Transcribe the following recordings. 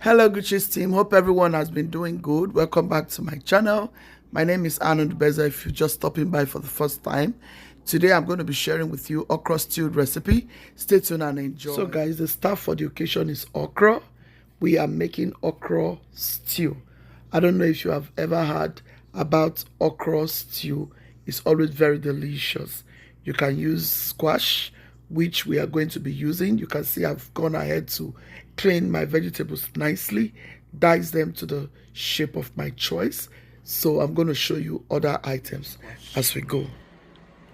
Hello Gucci's team, hope everyone has been doing good. Welcome back to my channel. My name is Arnold Beza if you're just stopping by for the first time. Today I'm going to be sharing with you okra stewed recipe. Stay tuned and enjoy. So guys, the stuff for the occasion is okra. We are making okra stew. I don't know if you have ever heard about okra stew. It's always very delicious. You can use squash, which we are going to be using. You can see I've gone ahead to clean my vegetables nicely, dice them to the shape of my choice. So I'm going to show you other items as we go.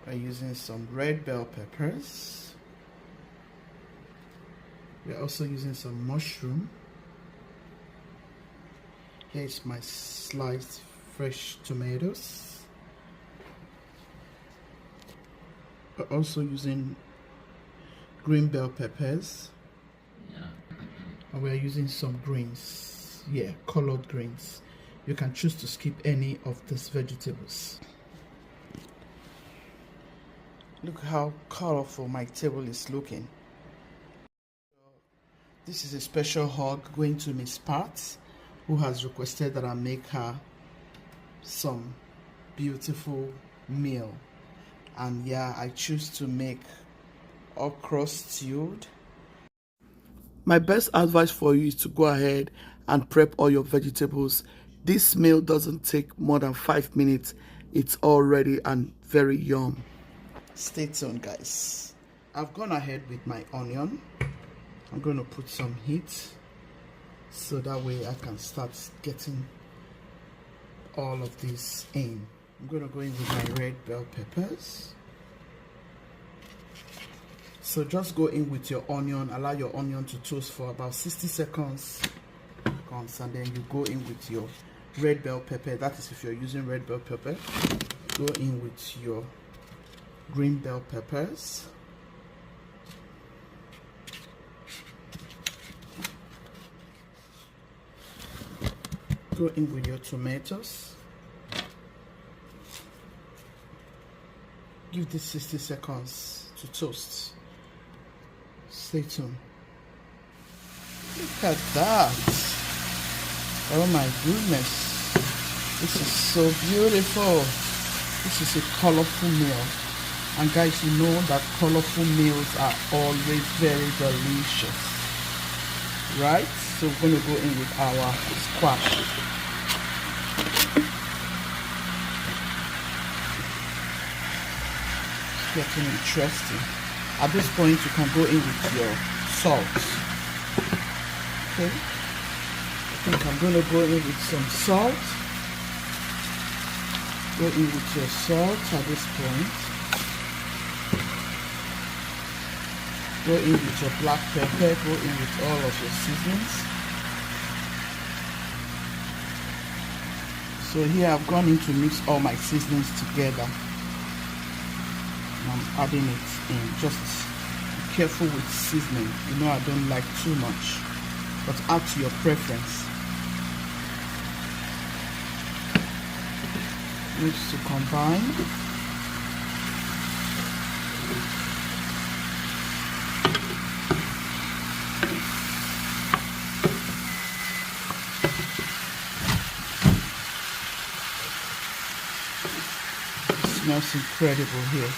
We're using some red bell peppers. We're also using some mushroom. Here's my sliced fresh tomatoes. We're also using green bell peppers. And we're using some greens. Yeah, colored greens. You can choose to skip any of these vegetables. Look how colorful my table is looking. This is a special hug going to Miss Pat, who has requested that I make her some beautiful meal. And yeah, I choose to make okra stewed. My best advice for you is to go ahead and prep all your vegetables. This meal doesn't take more than 5 minutes. It's all ready and very yum. Stay tuned, guys. I've gone ahead with my onion. I'm going to put some heat so that way I can start getting all of this in. I'm going to go in with my red bell peppers. So just go in with your onion, allow your onion to toast for about 60 seconds. And then you go in with your red bell pepper. That is if you're using red bell pepper. Go in with your green bell peppers. Go in with your tomatoes. Give this 60 seconds to toast. Stay tuned. Look at that. Oh my goodness. This is so beautiful. This is a colorful meal. And guys, you know that colorful meals are always very delicious. Right? So we're going to go in with our squash. It's getting interesting. At this point, you can go in with your salt. Okay. I think I'm going to go in with some salt. Go in with your salt at this point. Go in with your black pepper. Go in with all of your seasonings. So here I've gone in to mix all my seasonings together. I'm adding it in. Just be careful with seasoning. You know I don't like too much, but add to your preference. Mix to combine. It smells incredible here.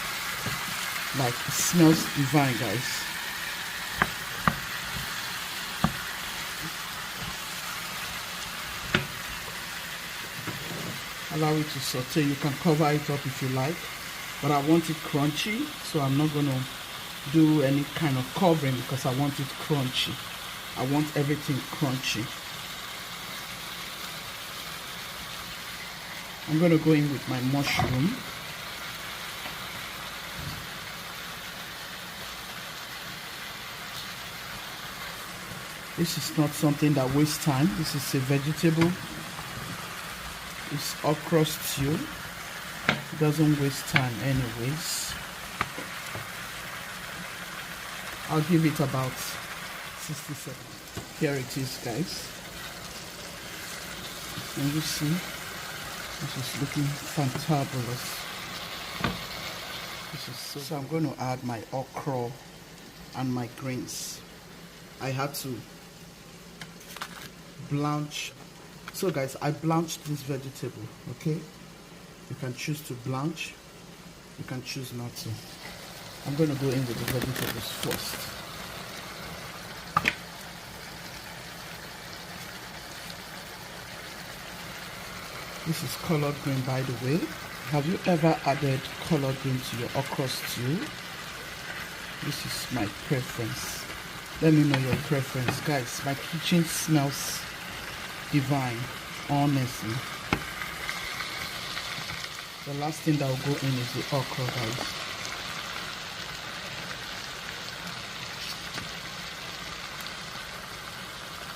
Like, it smells divine, guys. Allow it to saute. You can cover it up if you like, but I want it crunchy, so I'm not going to do any kind of covering because I want it crunchy. I want everything crunchy. I'm going to go in with my mushroom. This is not something that wastes time. This is a vegetable. It's okra stew. It doesn't waste time anyways. I'll give it about 60 seconds. Here it is, guys. And you see, this is looking fantabulous. This is so I'm going to add my okra and my greens. I had to blanch. So guys, I blanched this vegetable, okay? You can choose to blanch, you can choose not to. I'm going to go in with the vegetables first. This is collard green, by the way. Have you ever added collard green to your okra stew? This is my preference. Let me know your preference. Guys, my kitchen smells divine, honestly. The last thing that will go in is the okra, guys.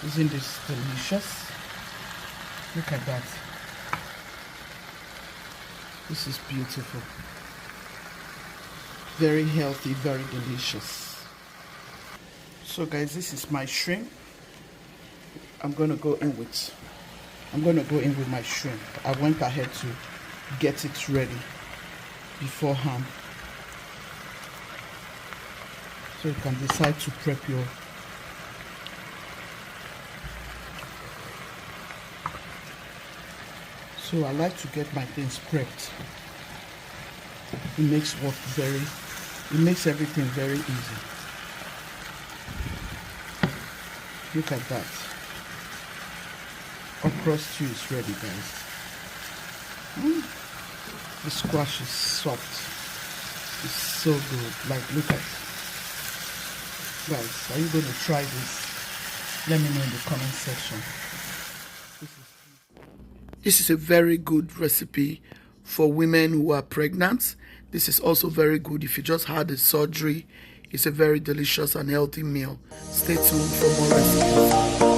Isn't this delicious? Look at that. This is beautiful. Very healthy, very delicious. So guys, this is my shrimp. I'm gonna go in with my shrimp. I went ahead to get it ready beforehand, so you can decide to prep your So I like to get my things prepped. It makes everything very easy. Look at that. Okra stew is ready, guys. The squash is soft. It's so good. Like, look at it. Guys, are you going to try this? Let me know in the comment section. This is a very good recipe for women who are pregnant. This is also very good if you just had a surgery. It's a very delicious and healthy meal. Stay tuned for more recipes.